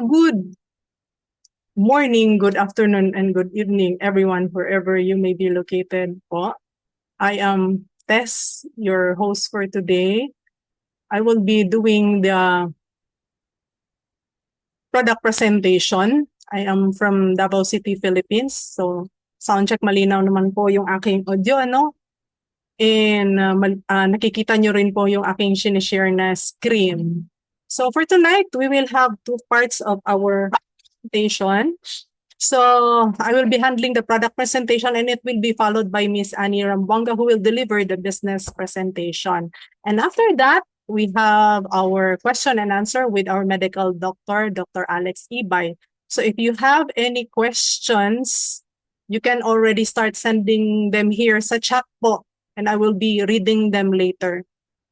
good morning, good afternoon, and good evening, everyone, wherever you may be located po. I am Tess, your host for today. I will be doing the product presentation. I am from Davao City, Philippines. So, soundcheck malinaw naman po yung aking audio, ano? And nakikita nyo rin po yung aking sinishare na screen. So, for tonight, we will have two parts of our presentation. So I will be handling the product presentation and it will be followed by Miss Annie Rambuanga who will deliver the business presentation. And after that, we have our question and answer with our medical doctor, Dr. Alex Ibay. So if you have any questions, you can already start sending them here sa chat po and I will be reading them later.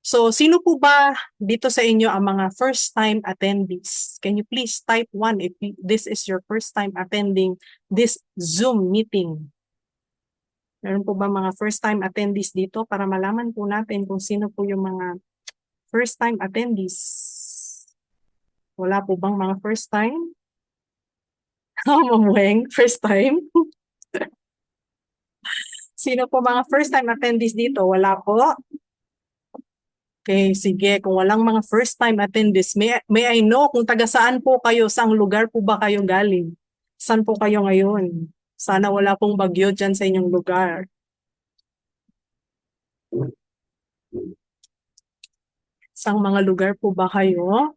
So, sino po ba dito sa inyo ang mga first-time attendees? Can you please type 1 if this is your first time attending this Zoom meeting? Meron po ba mga first-time attendees dito para malaman po natin kung sino po yung mga first-time attendees? Wala po bang mga first-time? Ma'am Weng, first time? Sino po mga first-time attendees dito? Wala po? Okay, sige. Kung walang mga first-time attendees, may I know kung taga saan po kayo, saang lugar po ba kayo galing? Saan po kayo ngayon? Sana wala pong bagyo dyan sa inyong lugar. Saang mga lugar po ba kayo?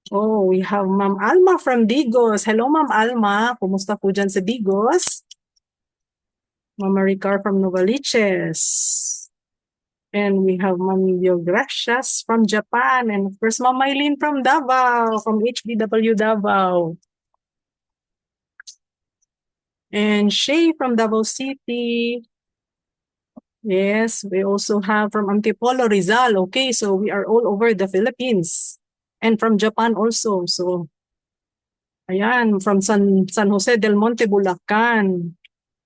Oh, we have Ma'am Alma from Digos. Hello, Ma'am Alma. Kumusta po dyan sa Digos? Ma'am Maricar from Novaliches. And we have Ma'am Gracias from Japan. And of course, Ma'am Mylene from Davao, from HBW Davao. And Shay from Davao City. Yes, we also have from Antipolo, Rizal. Okay, so we are all over the Philippines. And from Japan also. So, ayan, from San Jose del Monte, Bulacan.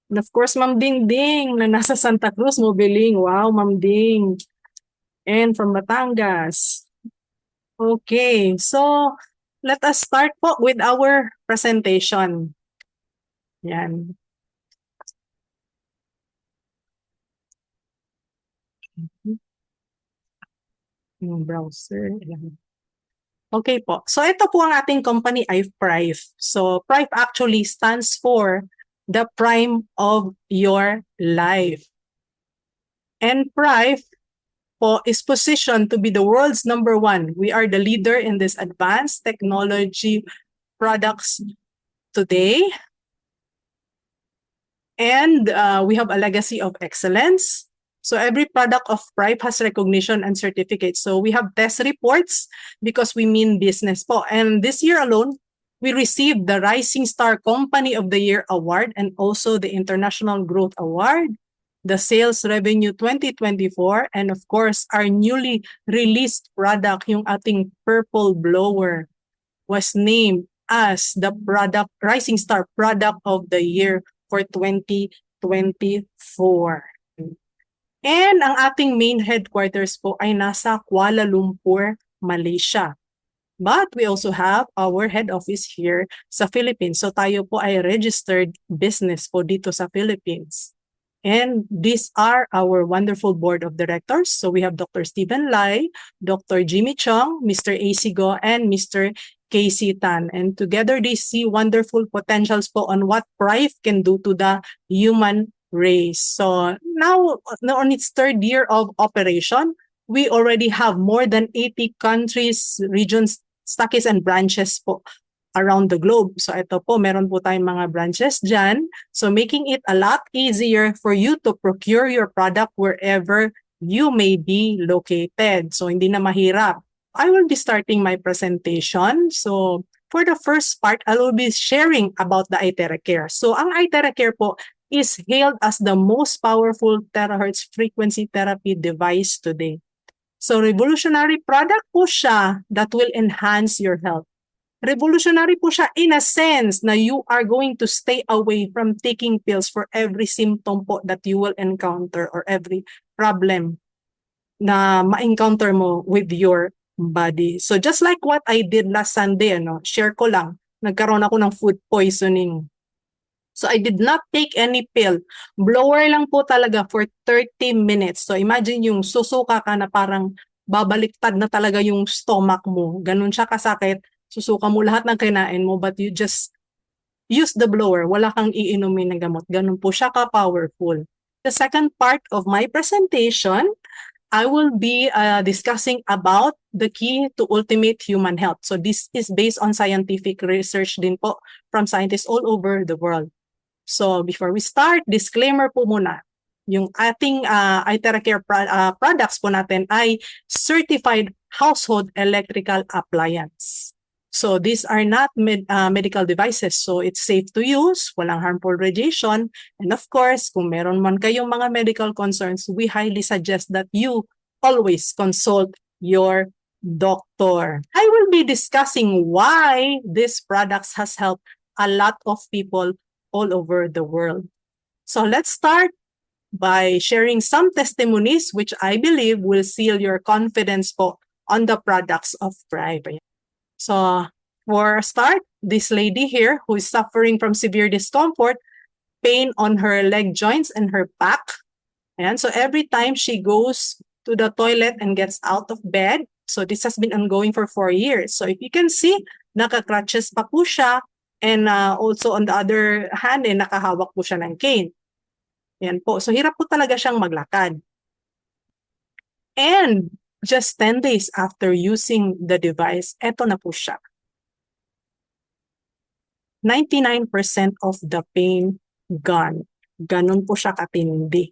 And of course, Ma'am Ding Ding na nasa Santa Cruz, Mobiling. Wow, Ma'am Ding. And from Batangas. Okay, so let us start po with our presentation. Yan. Yung browser. Yan. Okay po. So ito po ang ating company ay Prive. So Prive actually stands for the prime of your life. And Prive po is positioned to be the world's #1. We are the leader in this advanced technology products today. And we have a legacy of excellence. So every product of Prive has recognition and certificates. So we have test reports because we mean business po. And this year alone, we received the Rising Star Company of the Year Award and also the International Growth Award, the Sales Revenue 2024, and of course, our newly released product, yung ating Purple Blower, was named as the Rising Star Product of the Year for 2024. And ang ating main headquarters po ay nasa Kuala Lumpur, Malaysia. But we also have our head office here sa Philippines. So tayo po ay registered business po dito sa Philippines. And these are our wonderful board of directors. So we have Dr. Stephen Lai, Dr. Jimmy Chong, Mr. AC Go, and Mr. Casey Tan. And together they see wonderful potentials po on what Prive can do to the human race. So now on its third year of operation, we already have more than 80 countries, regions, stockists, and branches po around the globe. So ito po, meron po tayong mga branches dyan. So making it a lot easier for you to procure your product wherever you may be located. So hindi na mahirap. I will be starting my presentation. So for the first part, I will be sharing about the Iteracare. So ang Iteracare po is hailed as the most powerful terahertz frequency therapy device today. So revolutionary product po siya that will enhance your health. Revolutionary po siya in a sense na you are going to stay away from taking pills for every symptom po that you will encounter or every problem na ma-encounter mo with your body. So just like what I did last Sunday, share ko lang, nagkaroon ako ng food poisoning. So I did not take any pill. Blower lang po talaga for 30 minutes. So imagine yung susuka ka na parang babaliktad na talaga yung stomach mo. Ganun siya kasakit. Susuka mo lahat ng kinain mo but you just use the blower. Wala kang iinumin na gamot. Ganun po siya ka-powerful. The second part of my presentation, I will be discussing about the key to ultimate human health. So this is based on scientific research din po from scientists all over the world. So before we start, disclaimer po muna. Yung ating Iteracare products po natin ay certified household electrical appliance. So these are not medical devices. So it's safe to use, walang harmful radiation. And of course, kung meron man kayong mga medical concerns, we highly suggest that you always consult your doctor. I will be discussing why these products has helped a lot of people all over the world. So let's start by sharing some testimonies which I believe will seal your confidence po on the products of Thrive. So for a start, this lady here who is suffering from severe discomfort, pain on her leg joints and her back. And so every time she goes to the toilet and gets out of bed, so this has been ongoing for 4 years. So if you can see, naka-crutches pa po siya. And also on the other hand, nakahawak po siya ng cane. Yan po. So hirap po talaga siyang maglakad. And just 10 days after using the device, eto na po siya. 99% of the pain gone. Ganon po siya katindi.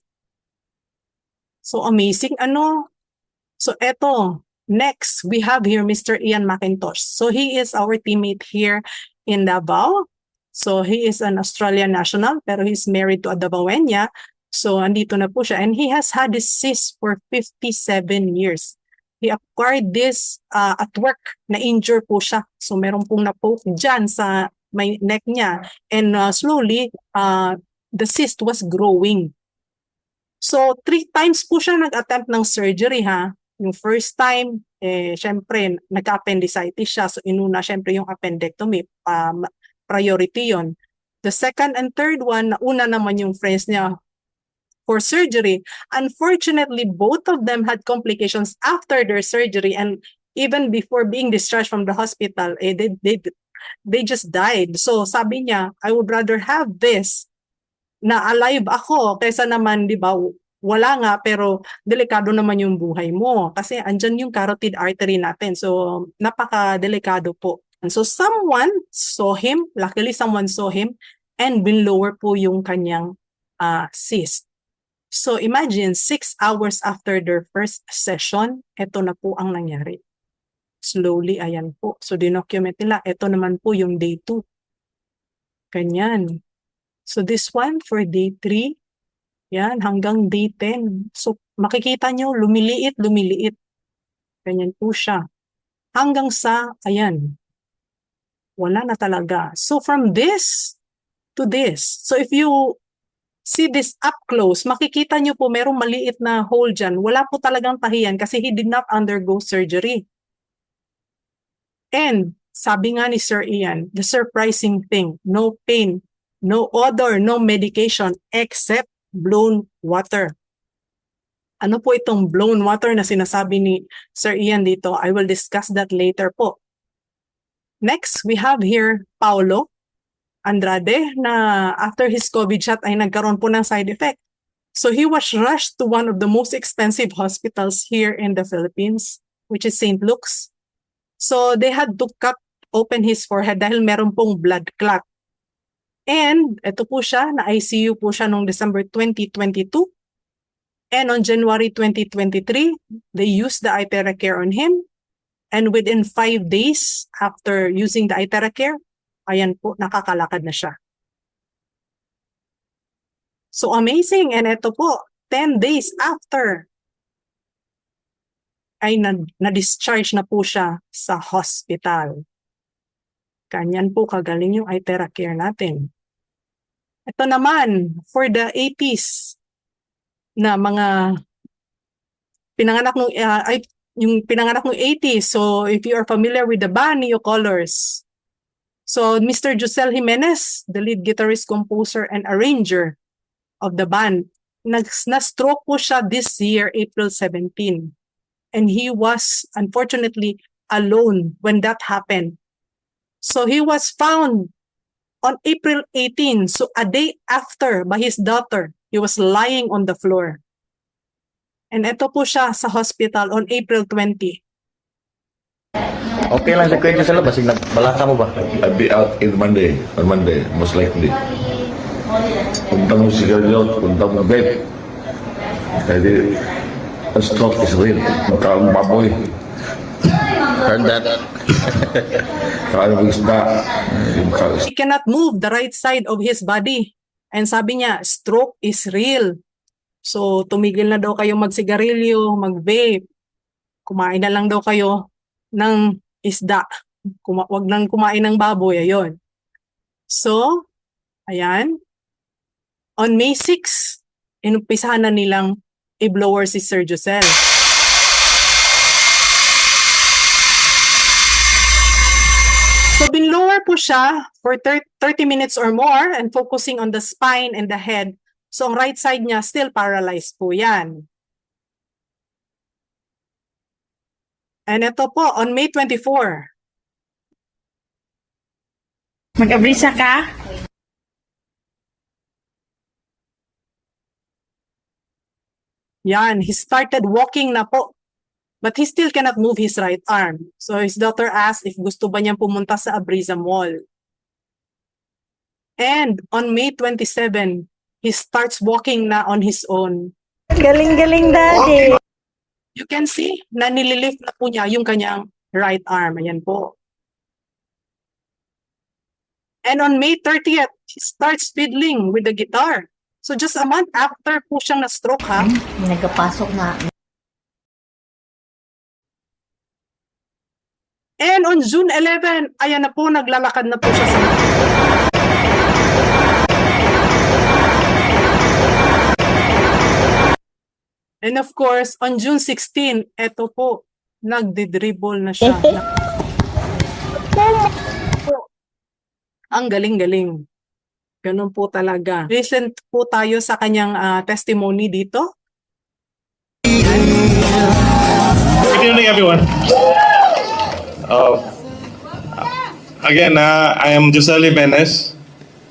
So amazing. So eto, next, we have here Mr. Ian McIntosh. So he is our teammate here in Davao. So he is an Australian national, pero he's married to a Davaoeña. So andito na po siya. And he has had this cyst for 57 years. He acquired this at work. Na-injure po siya. So meron pong na-poke dyan sa may neck niya. And slowly, the cyst was growing. So 3 times po siya nag-attempt ng surgery ha. Yung first time, syempre, nagka-appendicitis siya. So, inuna, syempre, yung appendectomy. Priority yon. The second and third one, nauna naman yung friends niya for surgery. Unfortunately, both of them had complications after their surgery. And even before being discharged from the hospital, they just died. So, sabi niya, I would rather have this na alive ako kaysa naman, di ba, wala nga, pero delikado naman yung buhay mo. Kasi andyan yung carotid artery natin. So, napaka-delikado po. And so, someone saw him. Luckily, someone saw him and binlower po yung kanyang cyst. So, imagine, 6 hours after their first session, eto na po ang nangyari. Slowly, ayan po. So, dinocument nila. Eto naman po yung day 2. Ganyan. So, this one for day 3. Yan, hanggang day 10. So, makikita nyo, lumiliit. Ganyan po siya. Hanggang sa, ayan, wala na talaga. So, from this to this. So, if you see this up close, makikita nyo po merong maliit na hole dyan. Wala po talagang tahiyan kasi he did not undergo surgery. And, sabi nga ni Sir Ian, the surprising thing, no pain, no odor, no medication, except blown water. Ano po itong blown water na sinasabi ni Sir Ian dito? I will discuss that later po. Next, we have here Paulo Andrade na after his COVID shot ay nagkaroon po ng side effect. So he was rushed to one of the most expensive hospitals here in the Philippines, which is St. Luke's. So they had to cut open his forehead dahil meron pong blood clot. And ito po siya, na-ICU po siya noong December 2022. And on January 2023, they used the Iteracare on him. And within 5 days after using the Iteracare, ayan po, nakakalakad na siya. So amazing. And ito po, 10 days after, ay na-discharge na po siya sa hospital. Ganyan po kagaling yung Iteracare natin. Ito naman, for the 80s na mga pinanganak nung yung pinanganak ng 80s. So if you are familiar with the band, Neo Colors. So Mr. Josel Jimenez, the lead guitarist, composer, and arranger of the band, na-stroke po siya this year, April 17. And he was unfortunately alone when that happened. So he was found on April 18, so a day after, by his daughter. He was lying on the floor. And ito po siya sa hospital on April 20. Okay lang sa kwento sa labas, nagbalaka mo ba? I'll be out on Monday, most likely. Punta mo sigarilyo, punta mo vape. Kasi, a stroke is real. Magkaroon baboy. Heard that. Kaya mo isda. He cannot move the right side of his body. And sabi niya, stroke is real. So, tumigil na daw kayo magsigarilyo, mag-vape. Kumain na lang daw kayo ng isda. Wag nang kumain ng baboy, ayun. So, ayan. On May 6, inumpisahan na nilang i-blower si Sir Josel. So, binlower po siya for 30 minutes or more and focusing on the spine and the head. So, ang right side niya still paralyzed po yan. And ito po, on May 24. Mag-abrisa ka? Yan, he started walking na po. But he still cannot move his right arm. So his daughter asked if gusto ba niyang pumunta sa Abrisa Mall. And on May 27, he starts walking na on his own. Galing-galing, Daddy. You can see na nililift na po niya yung kanyang right arm. Ayan po. And on May 30th, he starts fiddling with the guitar. So just a month after po siyang na-stroke, ha? Nagpasok na. And on June 11, ayan na po, naglalakad na po siya sa... And of course, on June 16, eto po, nagdi-dribble na siya. Ang galing-galing. Ganun po talaga. Listen po tayo sa kanyang testimony dito. Good evening, everyone. Again, I am Josel Jimenez,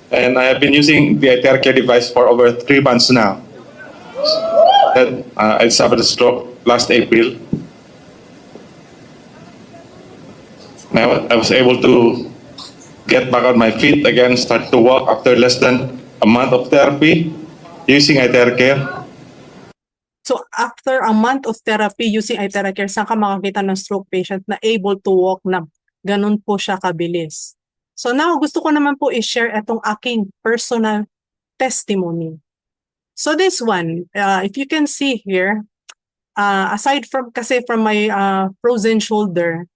and I have been using the Iteracare device for over 3 months now. I suffered a stroke last April. I was able to get back on my feet again, start to walk after less than a month of therapy using Iteracare. So after a month of therapy using Iteracare, saan ka makakita ng stroke patient na able to walk na ganun po siya kabilis? So now, gusto ko naman po i-share itong aking personal testimony. So this one, if you can see here, aside from my frozen shoulder,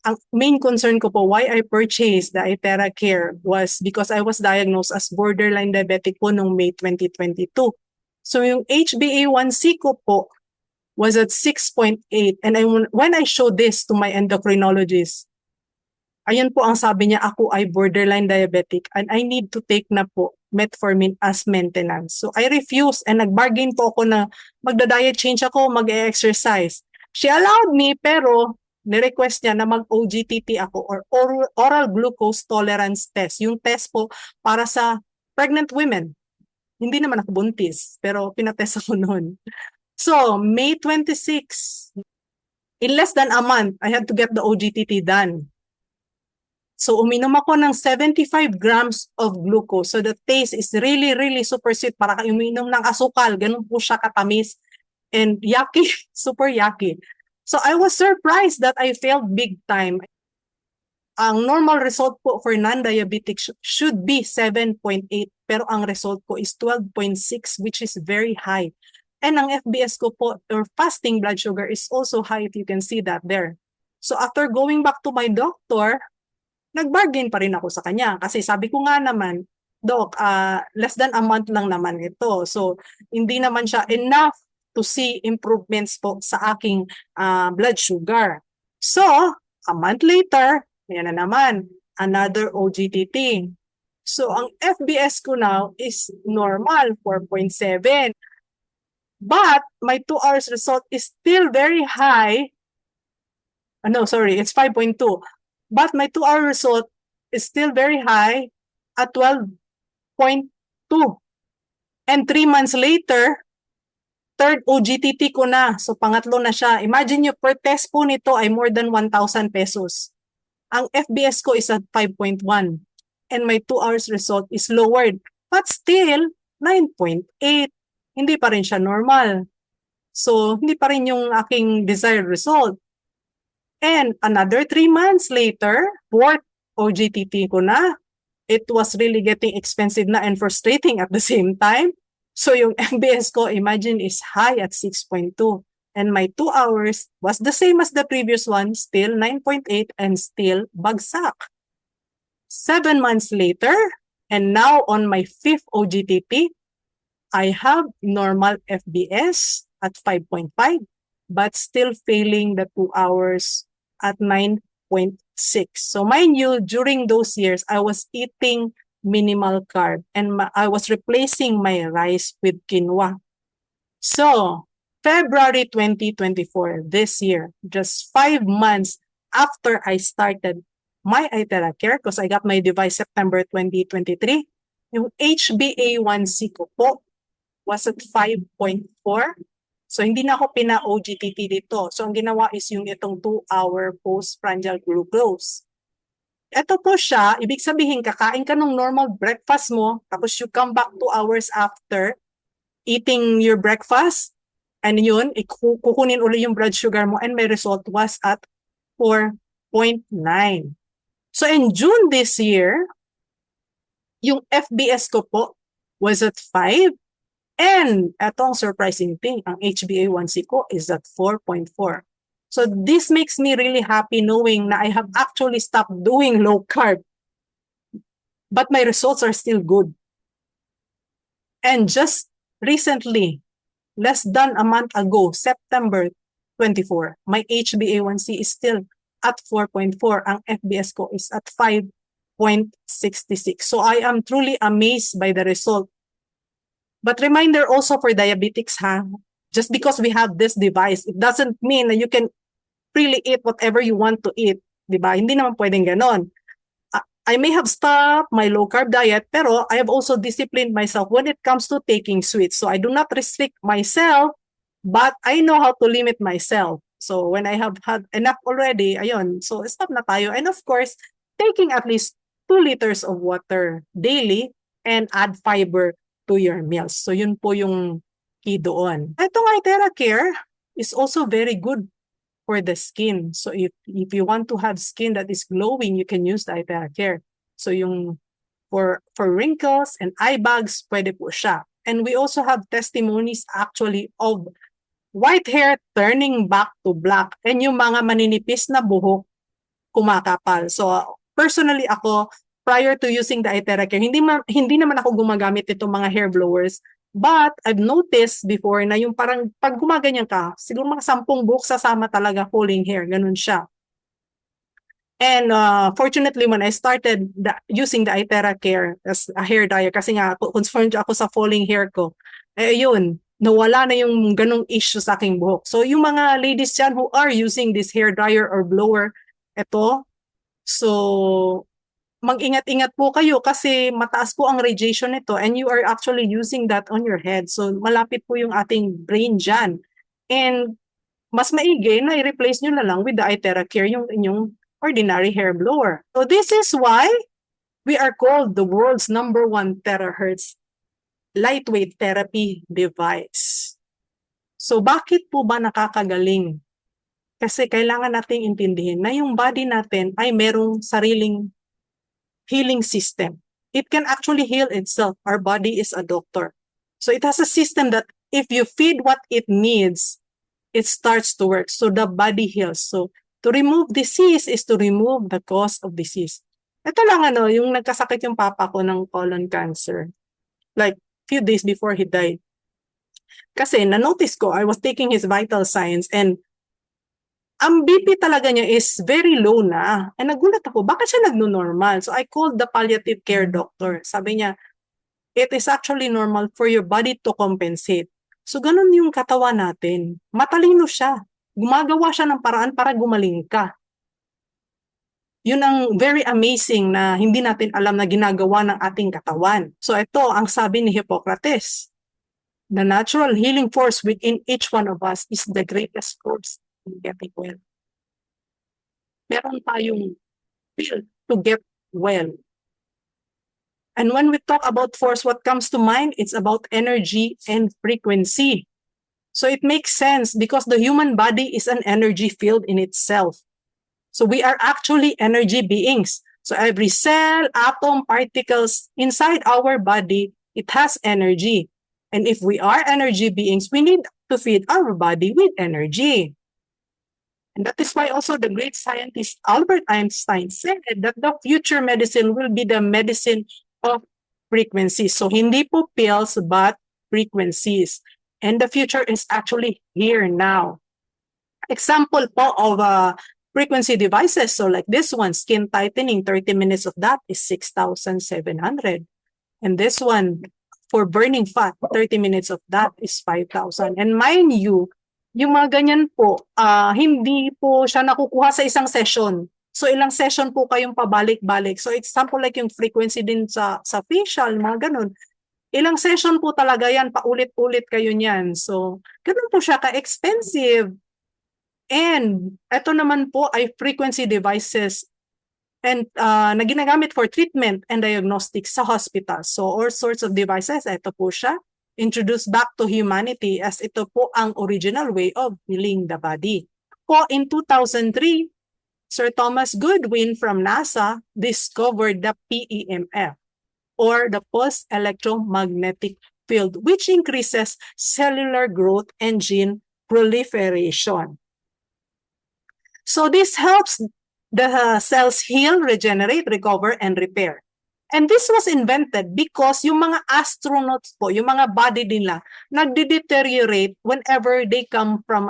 ang main concern ko po why I purchased the Iteracare was because I was diagnosed as borderline diabetic po noong May 2022. So yung HbA1c ko po was at 6.8, and when I showed this to my endocrinologist, ayun po ang sabi niya, ako ay borderline diabetic and I need to take na po metformin as maintenance. So I refused and nag-bargain po ako na magda-diet change ako, mag-exercise. She allowed me, pero ni-request niya na mag-OGTT ako, or oral glucose tolerance test. Yung test po para sa pregnant women. Hindi naman ako buntis, pero pinatest ako noon. So, May 26, in less than a month, I had to get the OGTT done. So, uminom ako ng 75 grams of glucose. So, the taste is really, really super sweet. Para kayo uminom ng asukal. Ganun po siya katamis. And yucky, super yucky. So, I was surprised that I failed big time. Ang normal result po for non-diabetic should be 7.8. Pero ang result ko is 12.6, which is very high. And ang FBS ko po, or fasting blood sugar, is also high, if you can see that there. So, after going back to my doctor, nag-bargain pa rin ako sa kanya. Kasi sabi ko nga naman, Doc, less than a month lang naman ito. So, hindi naman siya enough to see improvements po sa aking blood sugar. So, a month later, yan na naman, another OGTT. So, ang FBS ko now is normal, 4.7. But my 2 hours result is still very high. No, sorry, it's 5.2. But my 2-hour result is still very high at 12.2. And 3 months later, third OGTT ko na. So, pangatlo na siya. Imagine nyo, per test po nito ay more than 1,000 pesos. Ang FBS ko is at 5.1. And my 2 hours result is lowered. But still, 9.8. Hindi pa rin siya normal. So, hindi pa rin yung aking desired result. And another 3 months later, fourth OGTT ko na. It was really getting expensive na and frustrating at the same time. So, yung FBS ko, imagine, is high at 6.2. And my 2 hours was the same as the previous one, still 9.8 and still bagsak. 7 months later, and now on my fifth OGTT, I have normal FBS at 5.5, but still failing the 2 hours at 9.6. So mind you, during those years, I was eating minimal carb and I was replacing my rice with quinoa. So, February 2024, this year, just 5 months after I started my Iteracare, because I got my device September 2023, yung HbA1c ko po was at 5.4. So, hindi na ako pina-OGTT dito. So, ang ginawa is yung itong 2-hour postprandial glucose. Ito po siya, ibig sabihin, kakain ka ng normal breakfast mo, tapos you come back 2 hours after eating your breakfast, and yun, kukunin ulit yung blood sugar mo, and my result was at 4.9. So, in June this year, yung FBS ko po was at 5. And etong surprising thing, ang HbA1c ko is at 4.4. So this makes me really happy knowing na I have actually stopped doing low carb. But my results are still good. And just recently, less than a month ago, September 24, my HbA1c is still at 4.4. Ang FBS ko is at 5.66. So I am truly amazed by the result. But reminder also for diabetics, ha? Just because we have this device, it doesn't mean that you can freely eat whatever you want to eat. Diba? Hindi naman pwedeng ganon. I may have stopped my low-carb diet, pero I have also disciplined myself when it comes to taking sweets. So I do not restrict myself, but I know how to limit myself. So when I have had enough already, ayun, so stop na tayo. And of course, taking at least 2 liters of water daily and add fiber to your meals. So yun po yung key doon. Itong Iteracare is also very good for the skin. So if you want to have skin that is glowing, you can use the Iteracare. So yung for wrinkles and eye bags, pwede po siya. And we also have testimonies actually of white hair turning back to black and yung mga maninipis na buhok kumakapal. So personally ako, prior to using the Iteracare, hindi naman ako gumagamit itong mga hair blowers. But I've noticed before na yung parang pag gumaganyan ka, siguro mga 10 buhok sasama talaga falling hair. Ganun siya. And fortunately, when I started using the Iteracare as a hair dryer, kasi nga concerned ako sa falling hair ko, yun, nawala na yung ganung issue sa aking buhok. So yung mga ladies dyan who are using this hair dryer or blower, ito, so mag-ingat-ingat po kayo kasi mataas po ang radiation nito and you are actually using that on your head. So malapit po yung ating brain dyan. And mas maigi na i-replace nyo na lang with the Iteracare yung inyong ordinary hair blower. So this is why we are called the world's #1 terahertz lightweight therapy device. So bakit po ba nakakagaling? Kasi kailangan nating intindihin na yung body natin ay merong sariling healing system. It can actually heal itself. Our body is a doctor. So it has a system that if you feed what it needs, it starts to work. So the body heals. So to remove disease is to remove the cause of disease. Ito lang yung nagkasakit yung papa ko ng colon cancer. Like few days before he died. Kasi na-notice ko, I was taking his vital signs and ang BP talaga niya is very low na. And nagulat ako, bakit siya nagno-normal? So I called the palliative care doctor. Sabi niya, it is actually normal for your body to compensate. So ganun yung katawan natin. Matalino siya. Gumagawa siya ng paraan para gumaling ka. Yun ang very amazing na hindi natin alam na ginagawa ng ating katawan. So ito ang sabi ni Hippocrates. The natural healing force within each one of us is the greatest force in getting well. Meron tayong will to get well. And when we talk about force, what comes to mind? It's about energy and frequency. So it makes sense because the human body is an energy field in itself. So we are actually energy beings. So every cell, atom, particles inside our body, it has energy. And if we are energy beings, we need to feed our body with energy. And that is why also the great scientist Albert Einstein said that the future medicine will be the medicine of frequencies. So hindi po pills, but frequencies. And the future is actually here now. Example po of frequency devices. So like this one, skin tightening, 30 minutes of that is 6,700. And this one, for burning fat, 30 minutes of that is 5,000. And mind you, yung mga ganyan po, hindi po siya nakukuha sa isang session. So ilang session po kayong pabalik-balik. So example like yung frequency din sa facial, mga ganun. Ilang session po talaga yan, paulit-ulit kayo niyan. So ganun po siya ka-expensive. And ito naman po ay frequency devices and na ginagamit for treatment and diagnostics sa hospital. So all sorts of devices, ito po siya. Introduced back to humanity as ito po ang original way of healing the body. Po in 2003, Sir Thomas Goodwin from NASA discovered the PEMF or the pulse electromagnetic field, which increases cellular growth and gene proliferation. So this helps the cells heal, regenerate, recover, and repair. And this was invented because yung mga astronauts po, yung mga body nila, nagde-deteriorate whenever they come from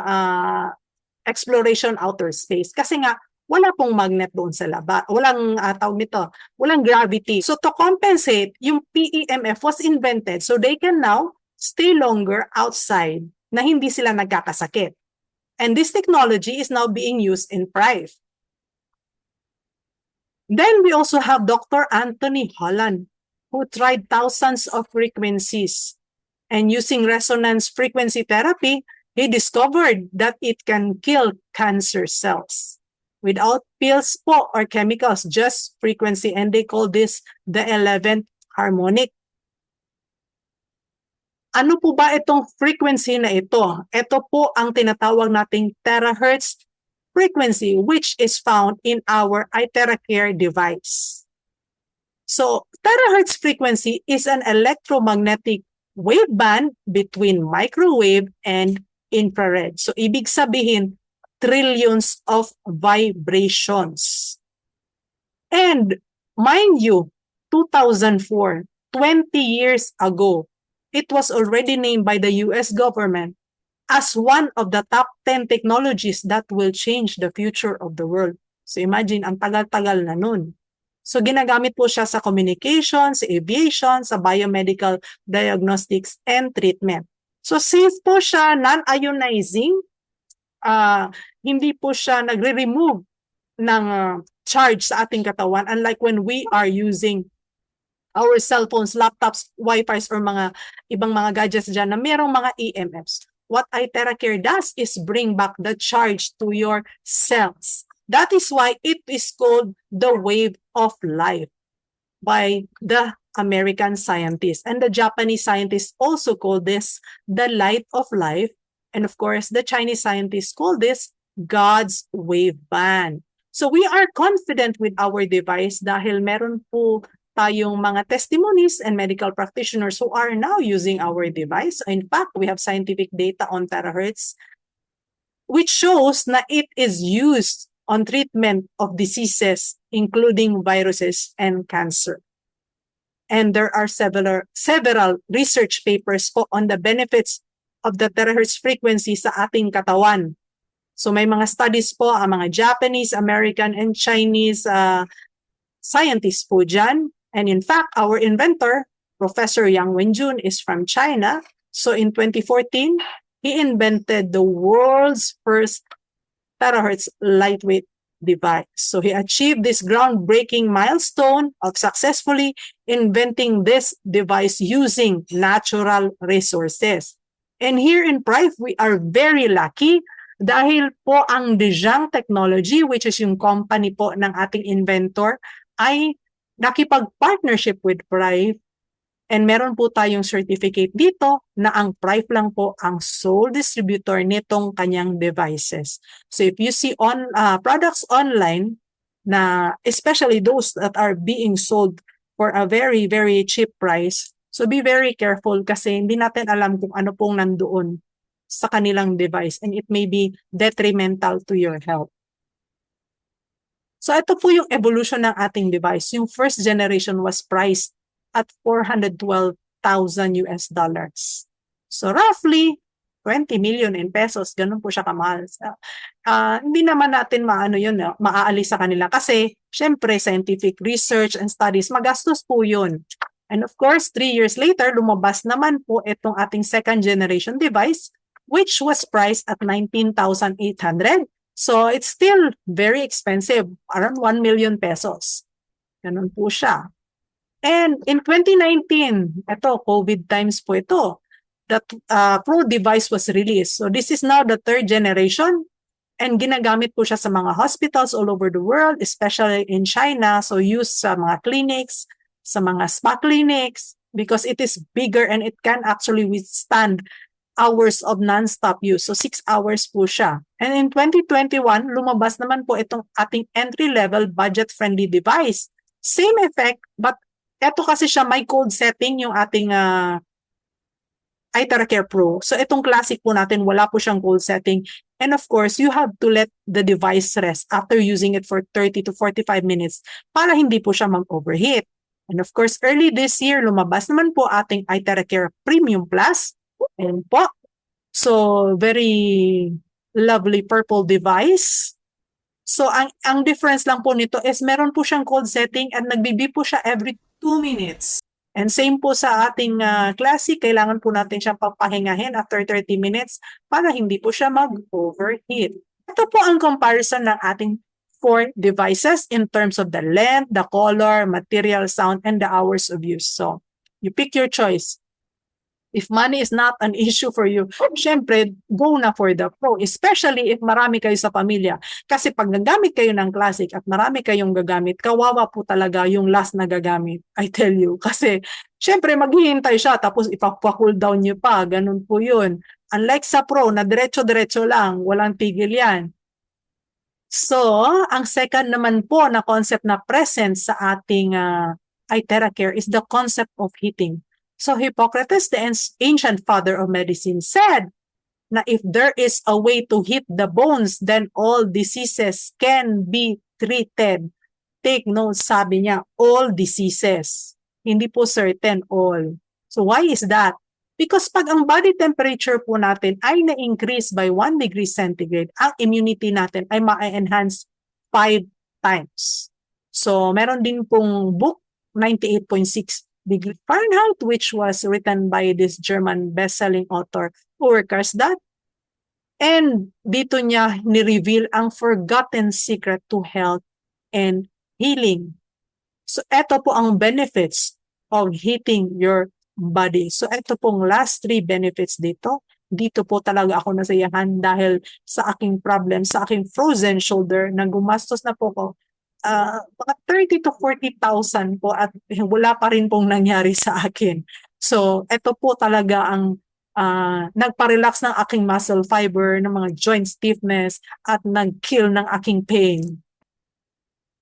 exploration outer space. Kasi nga, wala pong magnet doon sa laba. Walang tawag nito, walang gravity. So to compensate, yung PEMF was invented so they can now stay longer outside na hindi sila nagkakasakit. And this technology is now being used in private. Then we also have Dr. Anthony Holland, who tried thousands of frequencies. And using resonance frequency therapy, he discovered that it can kill cancer cells without pills po or chemicals, just frequency. And they call this the 11th harmonic. Ano po ba itong frequency na ito? Ito po ang tinatawag nating terahertz frequency, which is found in our Iteracare device. So, terahertz frequency is an electromagnetic wave band between microwave and infrared. So, ibig sabihin, trillions of vibrations. And, mind you, 2004, 20 years ago, it was already named by the US government as one of the top 10 technologies that will change the future of the world. So imagine, ang tagal-tagal na nun. So ginagamit po siya sa communication, sa aviation, sa biomedical diagnostics and treatment. So safe po siya, non-ionizing, hindi po siya nagre-remove ng charge sa ating katawan, unlike when we are using our cell phones, laptops, Wi-Fi's, or mga ibang mga gadgets dyan na mayroong mga EMFs. What Iteracare does is bring back the charge to your cells. That is why it is called the wave of life by the American scientists. And the Japanese scientists also call this the light of life. And of course, the Chinese scientists call this God's wave band. So we are confident with our device dahil meron po tayong mga testimonies and medical practitioners who are now using our device. In fact, we have scientific data on terahertz, which shows na it is used on treatment of diseases, including viruses and cancer. And there are several research papers po on the benefits of the terahertz frequency sa ating katawan. So may mga studies po ang mga Japanese, American, and Chinese scientists po dyan. And in fact, our inventor, Professor Yang Wenjun, is from China. So in 2014, he invented the world's first terahertz lightweight device. So he achieved this groundbreaking milestone of successfully inventing this device using natural resources. And here in Prive, we are very lucky dahil po ang Dijang Technology, which is yung company po ng ating inventor, ay nakipag-partnership with Prive. And meron po tayong certificate dito na ang Prive lang po ang sole distributor nitong kanyang devices. So if you see products online, na especially those that are being sold for a very, very cheap price, so be very careful kasi hindi natin alam kung ano pong nandoon sa kanilang device and it may be detrimental to your health. So ito po yung evolution ng ating device. Yung first generation was priced at $412,000 US dollars. So roughly 20 million in pesos, ganun po siya kamahal. Hindi naman natin maaalis sa kanila kasi syempre scientific research and studies, magastos po yun. And of course, 3 years later, lumabas naman po itong ating second generation device which was priced at 19,800. So it's still very expensive, around 1 million pesos. Ganun po siya. And in 2019, COVID times po ito, that Pro device was released. So this is now the third generation and ginagamit po siya sa mga hospitals all over the world, especially in China. So used sa mga clinics, sa mga spa clinics, because it is bigger and it can actually withstand hours of non-stop use. So 6 hours po siya. And in 2021, lumabas naman po itong ating entry-level budget-friendly device. Same effect, but eto kasi siya may code setting yung ating Iteracare Pro. So itong classic po natin, wala po siyang code setting. And of course, you have to let the device rest after using it for 30 to 45 minutes para hindi po siya mag-overheat. And of course, early this year, lumabas naman po ating Iteracare Premium Plus. Ayan po. So, very lovely purple device. So, ang difference lang po nito is meron po siyang code setting at nagbibi po siya every 2 minutes. And same po sa ating classic, kailangan po natin siyang papahingahin after 30 minutes para hindi po siya mag-overheat. Ito po ang comparison ng ating 4 devices in terms of the length, the color, material, sound, and the hours of use. So, you pick your choice. If money is not an issue for you, syempre, go na for the Pro. Especially if marami kayo sa pamilya. Kasi pag nagamit kayo ng Classic at marami kayong gagamit, kawawa po talaga yung last na gagamit. I tell you. Kasi, syempre, maghihintay siya tapos ipa-cool down nyo pa. Ganun po yun. Unlike sa Pro, na diretso-diretso lang, walang tigil yan. So, ang second naman po na concept na present sa ating Iteracare is the concept of heating. So Hippocrates, the ancient father of medicine, said na if there is a way to heat the bones, then all diseases can be treated. Take note, sabi niya, all diseases. Hindi po certain all. So why is that? Because pag ang body temperature po natin ay na-increase by 1 degree centigrade, ang immunity natin ay ma-enhance 5 times. So meron din pong book, 98.6 degree Fahrenheit, which was written by this German best-selling author who recalls that. And dito niya ni-reveal ang forgotten secret to health and healing. So eto po ang benefits of heating your body. So ito pong last 3 benefits dito. Dito po talaga ako nasayahan dahil sa aking problem, sa aking frozen shoulder na gumastos na po ko mga 30 to 40,000 po at wala pa rin pong nangyari sa akin. So, ito po talaga ang nagpa-relax ng aking muscle fiber, ng mga joint stiffness, at nag-kill ng aking pain.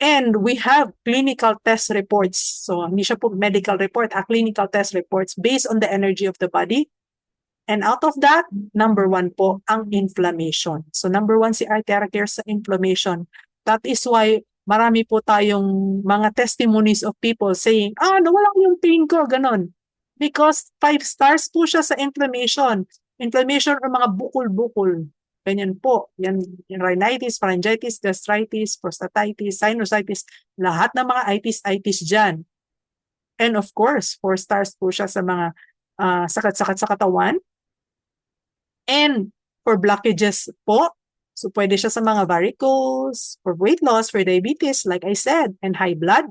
And we have clinical test reports. So, hindi siya po medical report, clinical test reports based on the energy of the body. And out of that, number 1 po, ang inflammation. So, number 1 si Iteracare sa inflammation. That is why marami po tayong mga testimonies of people saying, nawala yung pain ko, ganon. Because 5 stars po siya sa inflammation. inflammation or mga bukol-bukol. Ganyan po. Yan, rhinitis, pharyngitis, gastritis, prostatitis, sinusitis, lahat ng mga itis dyan. And of course, 4 stars po siya sa mga sakit-sakit sa katawan. And for blockages po, so pwede siya sa mga varicose, for weight loss, for diabetes, like I said, and high blood.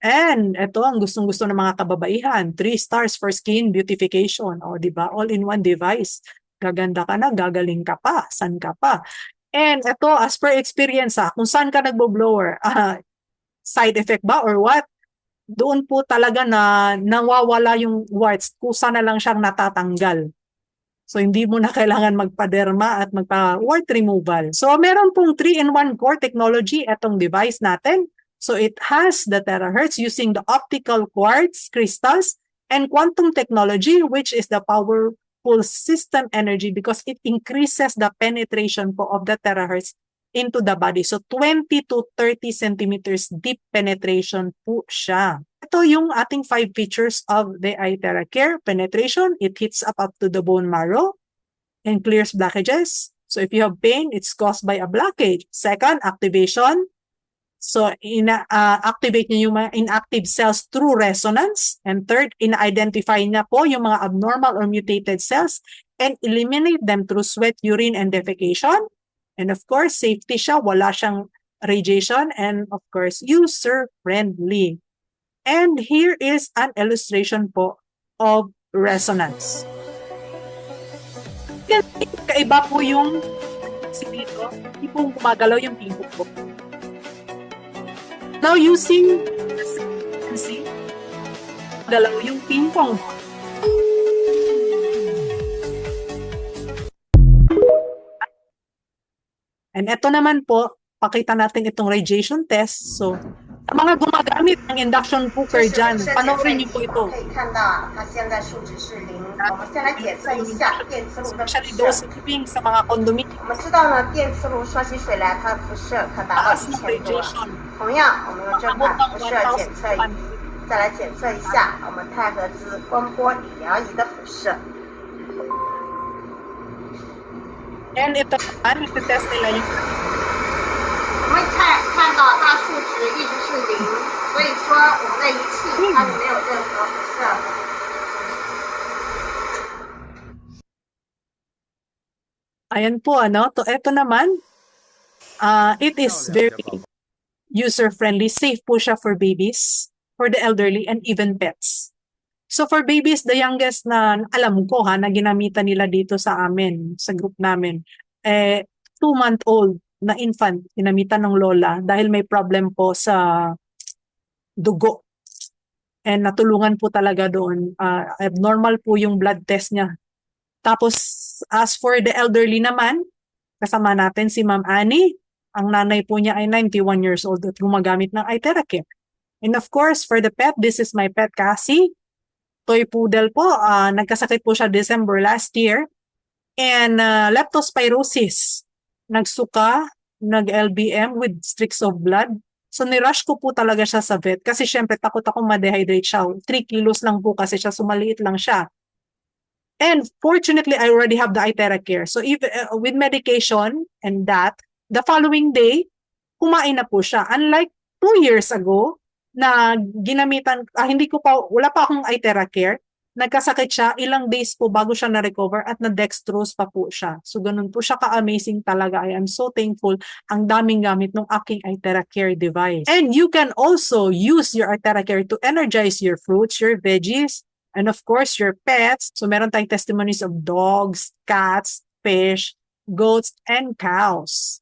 And ito ang gustong-gusto ng mga kababaihan, 3 stars for skin beautification. O, di ba? All-in-one device. Gaganda ka na, gagaling ka pa, san ka pa. And ito, as per experience kung saan ka nagbo-blower, side effect ba or what? Doon po talaga na nawawala yung warts, kusa na lang siyang natatanggal. So, hindi mo na kailangan magpa-derma at magpa-wart removal. So, meron pong 3-in-1 core technology itong device natin. So, it has the terahertz using the optical quartz crystals and quantum technology, which is the powerful system energy because it increases the penetration po of the terahertz into the body. So, 20 to 30 centimeters deep penetration po siya. Ito yung ating 5 features of the Iteracare penetration. It hits up to the bone marrow and clears blockages. So, if you have pain, it's caused by a blockage. Second, activation. So, activate niya yung mga inactive cells through resonance. And third, ina-identify niya po yung mga abnormal or mutated cells and eliminate them through sweat, urine, and defecation. And of course, safety siya, wala siyang radiation, and of course, user-friendly. And here is an illustration po of resonance. Kaiba po yung dito, hindi po gumagalaw yung tibok po. Now using see, galaw yung ping-pong. And ito naman po, pakita natin itong radiation test. So, sa mga gumagamit ng induction cooker dyan, panoorin niyo po ito. Especially those living sa mga condominium. Taas ng radiation. 同样，我们用这款辐射检测仪再来检测一下我们钛合资光波理疗仪的辐射。 And ito naman, ito-test nila yung 我们看到大数值一直是0，所以说我们的仪器它是没有任何辐射的。 Ayan po, ano? Ito naman, it is very user-friendly, safe po siya for babies, for the elderly, and even pets. So for babies, the youngest na alam ko na ginamitan nila dito sa amin, sa group namin, 2-month-old na infant, ginamitan ng lola dahil may problem po sa dugo. And natulungan po talaga doon. Abnormal po yung blood test niya. Tapos, as for the elderly naman, kasama natin si Ma'am Annie. Ang nanay po niya ay 91 years old at gumagamit ng Iteracare. And of course, for the pet, this is my pet Cassie. Toy poodle po. Nagkasakit po siya December last year. And leptospirosis. Nagsuka, nag-LBM with streaks of blood. So, nirush ko po talaga siya sa vet kasi syempre takot ako ma-dehydrate siya. 3 kilos lang po kasi siya, sumaliit lang siya. And fortunately, I already have the Iteracare. So, if, with medication and that, the following day, kumain na po siya. Unlike 2 years ago, na ginamitan, wala pa akong Iteracare, nagkasakit siya, ilang days po bago siya na-recover at na-dextrose pa po siya. So, ganun po siya ka-amazing talaga. I am so thankful. Ang daming gamit ng aking Iteracare device. And you can also use your Iteracare to energize your fruits, your veggies, and of course, your pets. So, meron tayong testimonies of dogs, cats, fish, goats, and cows.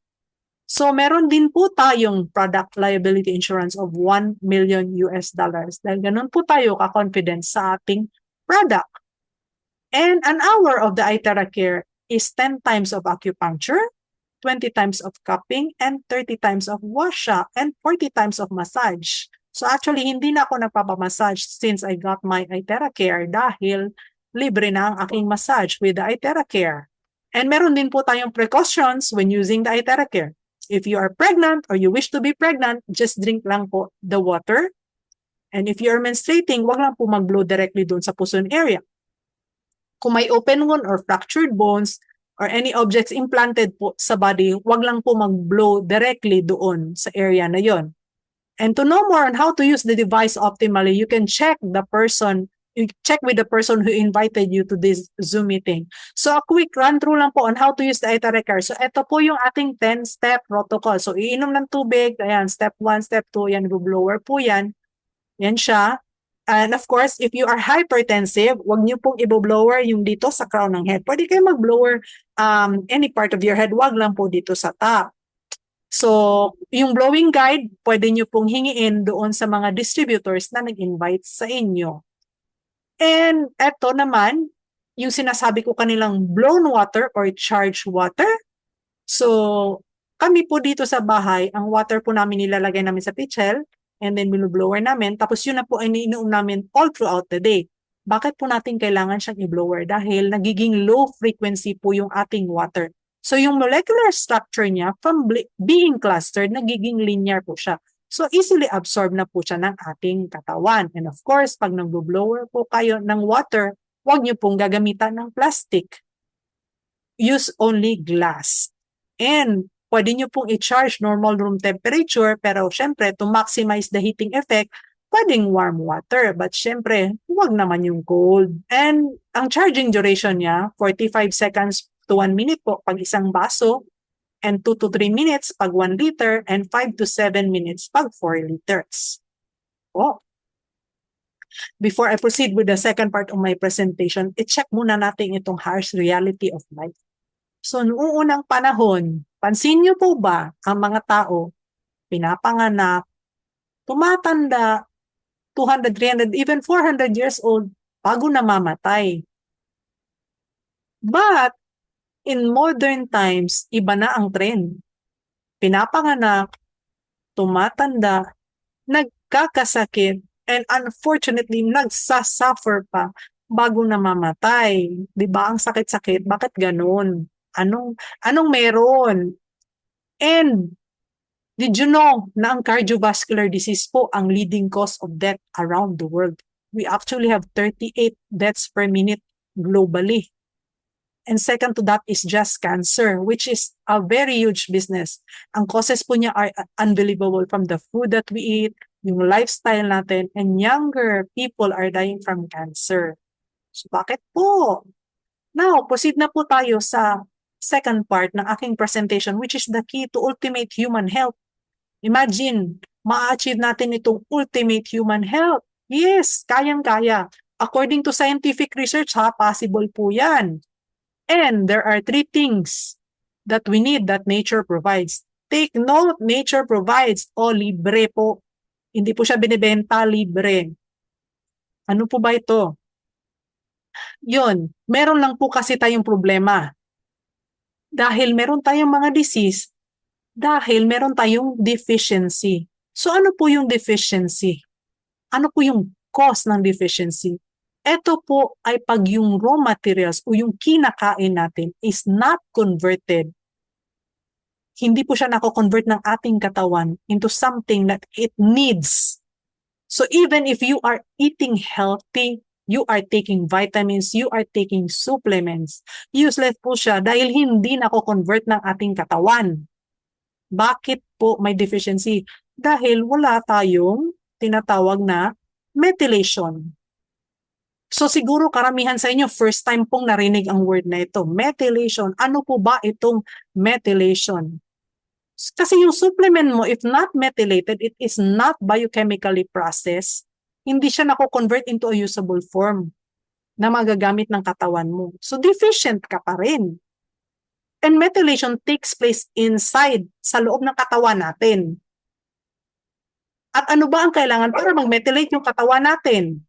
So, meron din po tayong product liability insurance of $1 million. Dahil ganun po tayo ka-confident sa ating product. And an hour of the Iteracare is 10 times of acupuncture, 20 times of cupping, and 30 times of washa, and 40 times of massage. So actually, hindi na ako nagpapamassage since I got my Iteracare dahil libre na ang aking massage with the Iteracare. And meron din po tayong precautions when using the Iteracare. If you are pregnant or you wish to be pregnant, just drink lang po the water. And if you are menstruating, wag lang po mag-blow directly doon sa puson area. Kung may open wound or fractured bones or any objects implanted po sa body, wag lang po mag-blow directly doon sa area na yon. And to know more on how to use the device optimally, you can check with the person who invited you to this Zoom meeting. So a quick run through lang po on how to use the Iteracare. So ito po yung ating 10-step protocol. So iinom ng tubig, ayan, step 1, step 2, yan, blower po yan. Yan siya. And of course, if you are hypertensive, wag niyo pong i-blower yung dito sa crown ng head. Pwede kayo mag-blower any part of your head, wag lang po dito sa top. So, yung blowing guide, pwede niyo pong hingiin doon sa mga distributors na nag-invite sa inyo. And eto naman, yung sinasabi ko kanilang blown water or charged water. So, kami po dito sa bahay, ang water po namin nilalagay namin sa pitchel, and then binublower namin, tapos yun na po ay iniinom namin all throughout the day. Bakit po natin kailangan siyang i-blower? Dahil nagiging low frequency po yung ating water. So yung molecular structure niya, from being clustered, nagiging linear po siya. So easily absorb na po siya ng ating katawan. And of course, pag nag-blower po kayo ng water, huwag niyo pong gagamitan ng plastic. Use only glass. And pwede nyo pong i-charge normal room temperature, pero syempre, to maximize the heating effect, pwedeng warm water. But syempre, huwag naman yung cold. And ang charging duration niya, 45 seconds to 1 minute po pag isang baso, and 2 to 3 minutes pag 1 liter, and 5 to 7 minutes pag 4 liters. Oh. Before I proceed with the second part of my presentation, i-check muna natin itong harsh reality of life. So, noong unang panahon, pansin niyo po ba ang mga tao, pinapanganak, tumatanda, 200, 300, even 400 years old, bago namamatay. But, in modern times, iba na ang trend. Pinapanganak, tumatanda, nagkakasakit, and unfortunately, nagsasuffer pa bago namamatay. Diba ang sakit-sakit? Bakit ganun? Anong meron? And did you know na ang cardiovascular disease po ang leading cause of death around the world? We actually have 38 deaths per minute globally. And second to that is just cancer, which is a very huge business. Ang causes po niya are unbelievable, from the food that we eat, yung lifestyle natin, and younger people are dying from cancer. So bakit po? Now, proceed na po tayo sa second part ng aking presentation, which is the key to ultimate human health. Imagine, ma-achieve natin itong ultimate human health. Yes, kayang-kaya. According to scientific research, possible po yan. And there are 3 things that we need that nature provides. Take note, nature provides. Libre po. Hindi po siya binibenta, libre. Ano po ba ito? Yun, meron lang po kasi tayong problema. Dahil meron tayong mga disease, dahil meron tayong deficiency. So ano po yung deficiency? Ano po yung cause ng deficiency? Ito po ay pag yung raw materials o yung kinakain natin is not converted. Hindi po siya nako-convert ng ating katawan into something that it needs. So even if you are eating healthy, you are taking vitamins, you are taking supplements, useless po siya dahil hindi nako-convert ng ating katawan. Bakit po may deficiency? Dahil wala tayong tinatawag na methylation. So siguro karamihan sa inyo, first time pong narinig ang word na ito, methylation. Ano po ba itong methylation? Kasi yung supplement mo, if not methylated, it is not biochemically processed, hindi siya nako-convert into a usable form na magagamit ng katawan mo. So deficient ka pa rin. And methylation takes place inside, sa loob ng katawan natin. At ano ba ang kailangan para mag-methylate yung katawan natin?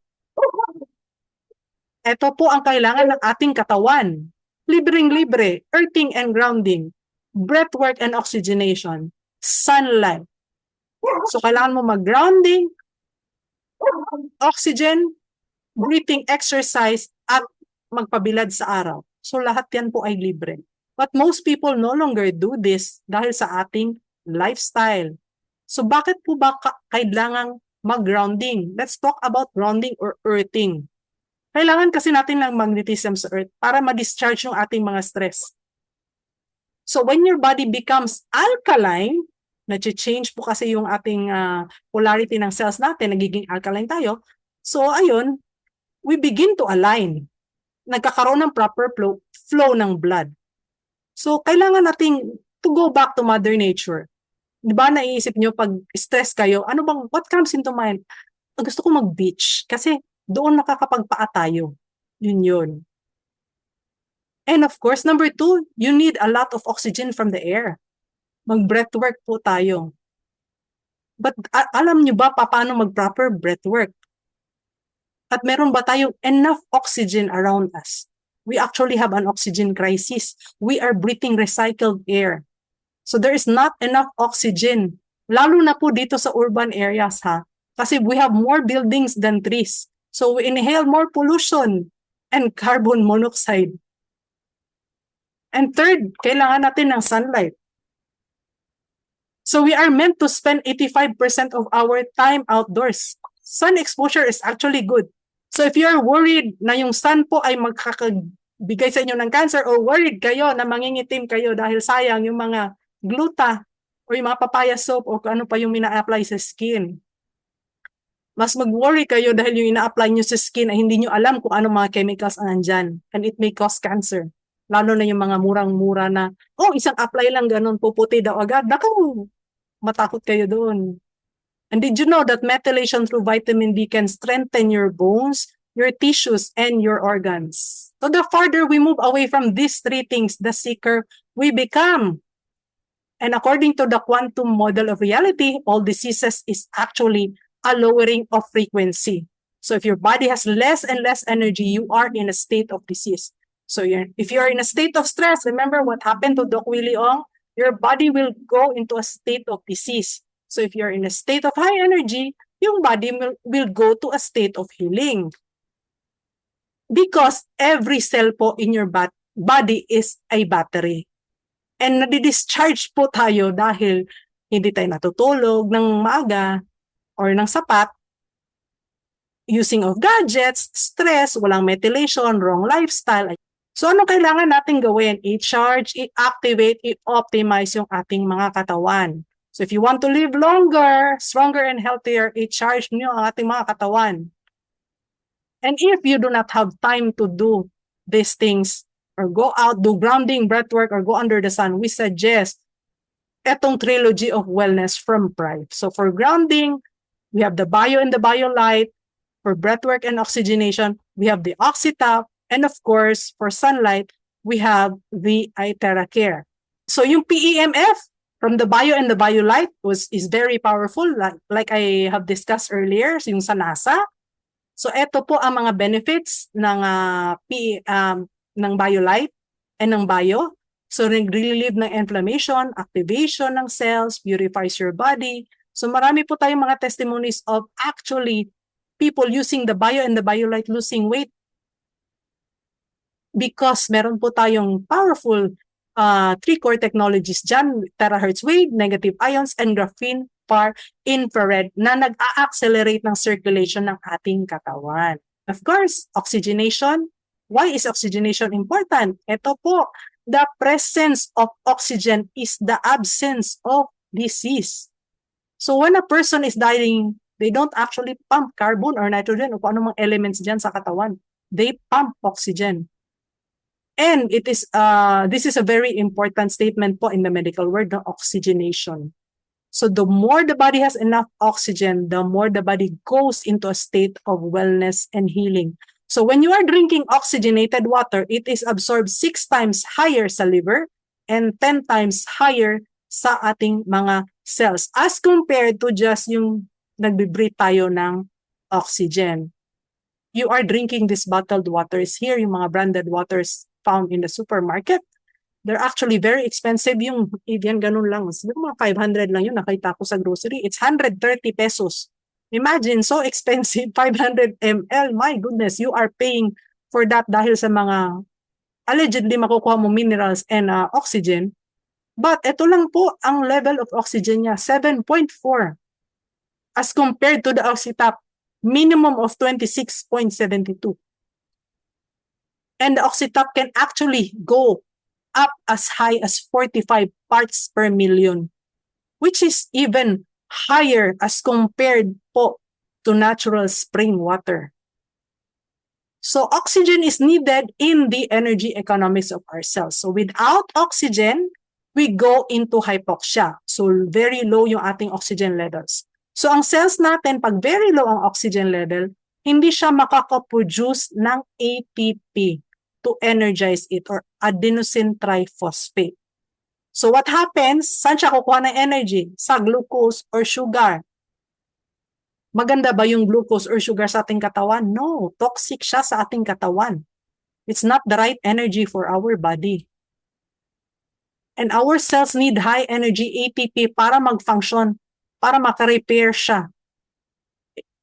Ito po ang kailangan ng ating katawan. Libreng-libre, earthing and grounding, breathwork and oxygenation, sunlight. So kailangan mo mag-grounding, oxygen, breathing exercise, at magpabilad sa araw. So lahat yan po ay libre. But most people no longer do this dahil sa ating lifestyle. So bakit po ba kailangang mag-grounding? Let's talk about grounding or earthing. Kailangan kasi natin ng magnetism sa Earth para ma-discharge yung ating mga stress. So when your body becomes alkaline, nag-change po kasi yung ating polarity ng cells natin, nagiging alkaline tayo. So ayun, we begin to align. Nagkakaroon ng proper flow ng blood. So kailangan nating to go back to Mother Nature. Di ba naiisip nyo pag stress kayo, what comes into mind? Gusto ko mag-beach kasi doon nakakapagpaa tayo. Yun. And of course, number 2, you need a lot of oxygen from the air. Mag-breathwork po tayo. But alam nyo ba paano mag-proper breathwork? At meron ba tayong enough oxygen around us? We actually have an oxygen crisis. We are breathing recycled air. So there is not enough oxygen. Lalo na po dito sa urban areas ha. Kasi we have more buildings than trees. So we inhale more pollution and carbon monoxide. And third, kailangan natin ng sunlight. So we are meant to spend 85% of our time outdoors. Sun exposure is actually good. So if you're worried na yung sun po ay magkakabigay sa inyo ng cancer or worried kayo na mangingitim kayo dahil sayang yung mga gluta o yung mga papaya soap o ano pa yung ina-apply sa skin. Mas mag-worry kayo dahil yung ina-apply nyo sa skin ay hindi nyo alam kung ano mga chemicals ang nandyan. And it may cause cancer. Lalo na yung mga murang-mura na, isang apply lang ganun, puputi daw agad. Naku, matakot kayo doon. And did you know that methylation through vitamin D can strengthen your bones, your tissues, and your organs? So the farther we move away from these 3 things, the sicker we become. And according to the quantum model of reality, all diseases is actually a lowering of frequency. So if your body has less and less energy, you are in a state of disease. So if you're in a state of stress, remember what happened to Doc Willie Ong? Your body will go into a state of disease. So if you're in a state of high energy, yung body will go to a state of healing. Because every cell po in your body is a battery. And nadi-discharge po tayo dahil hindi tayo natutulog ng maaga or ng sapat, using of gadgets, stress, walang methylation, wrong lifestyle. So ano kailangan natin gawin? I-charge, i-activate, i-optimize yung ating mga katawan. So if you want to live longer, stronger, and healthier, i-charge nyo ang ating mga katawan. And if you do not have time to do these things, or go out, do grounding, breathwork, or go under the sun, we suggest etong trilogy of wellness from Prive. So for grounding, we have the bio and the BioLite. For breathwork and oxygenation, we have the OxyTap. And of course, for sunlight, we have the Iteracare. So yung PEMF from the bio and the BioLite is very powerful, like I have discussed earlier, yung sa NASA. So ito po ang mga benefits ng ng BioLite and ng bio. So nag-relieve ng inflammation, activation ng cells, purifies your body. So marami po tayong mga testimonies of actually people using the bio and the BioLite losing weight. Because meron po tayong powerful 3-core technologies dyan, terahertz wave, negative ions, and graphene far infrared na nag-a-accelerate ng circulation ng ating katawan. Of course, oxygenation. Why is oxygenation important? Ito po, the presence of oxygen is the absence of disease. So when a person is dying, they don't actually pump carbon or nitrogen o kung anong mga elements dyan sa katawan. They pump oxygen. And this is a very important statement po in the medical world, the oxygenation. So the more the body has enough oxygen, the more the body goes into a state of wellness and healing. So when you are drinking oxygenated water, it is absorbed 6 times higher sa liver and 10 times higher sa ating mga cells as compared to just yung nagbe-breathe tayo ng oxygen. You are drinking these bottled waters here, yung mga branded waters found in the supermarket. They're actually very expensive. Yung yan ganun lang. Siguro mga 500 lang yun. Nakita ko sa grocery. It's 130 pesos. Imagine, so expensive, 500 ml. My goodness, you are paying for that dahil sa mga allegedly makukuha mo minerals and oxygen. But ito lang po ang level of oxygen niya, 7.4. As compared to the OxyTap, minimum of 26.72. And the oxytop can actually go up as high as 45 parts per million, which is even higher as compared po to natural spring water. So oxygen is needed in the energy economics of our cells. So without oxygen, we go into hypoxia. So very low yung ating oxygen levels. So ang cells natin, pag very low ang oxygen level, hindi siya makakaproduce ng ATP to energize it, or adenosine triphosphate. So what happens? Saan siya kukuha ng energy? Sa glucose or sugar. Maganda ba yung glucose or sugar sa ating katawan? No, toxic siya sa ating katawan. It's not the right energy for our body. And our cells need high energy ATP para mag-function, para maka-repair siya.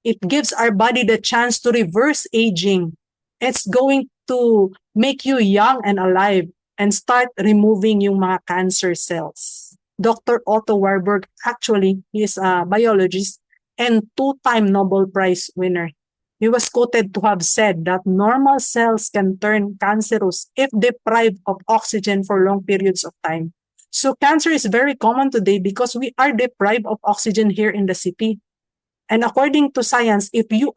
It gives our body the chance to reverse aging. It's going to make you young and alive and start removing yung mga cancer cells. Dr. Otto Warburg, actually, he is a biologist and two-time Nobel Prize winner. He was quoted to have said that normal cells can turn cancerous if deprived of oxygen for long periods of time. So cancer is very common today because we are deprived of oxygen here in the city. And according to science, if you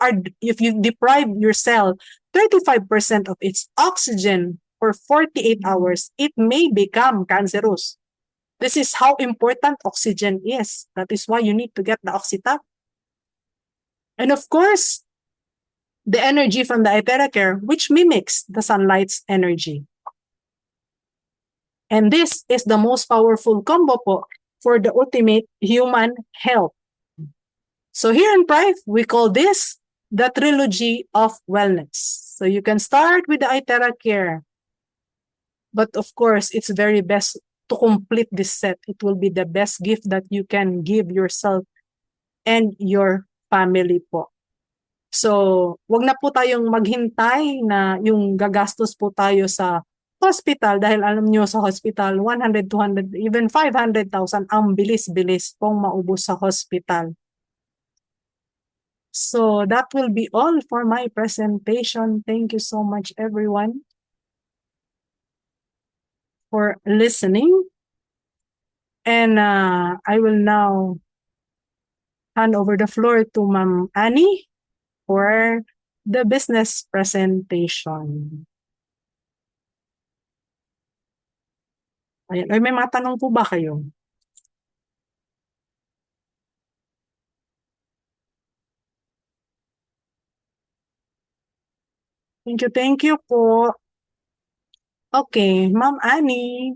deprive your cell 35% of its oxygen for 48 hours, it may become cancerous. This is how important oxygen is. That is why you need to get the oxytop. And of course, the energy from the Iteracare, which mimics the sunlight's energy. And this is the most powerful combo po for the ultimate human health. So here in Prive, we call this the Trilogy of Wellness. So you can start with the Iteracare. But of course, it's very best to complete this set. It will be the best gift that you can give yourself and your family po. So, wag na po tayong maghintay na yung gagastos po tayo sa hospital dahil alam nyo sa hospital, 100, 200, even 500,000 ang bilis-bilis pong maubos sa hospital. So, that will be all for my presentation. Thank you so much, everyone, for listening. And I will now hand over the floor to Ma'am Annie for the business presentation. Ayan. Ay, may mga tanong po ba kayo? Thank you po. Okay, Ma'am Annie.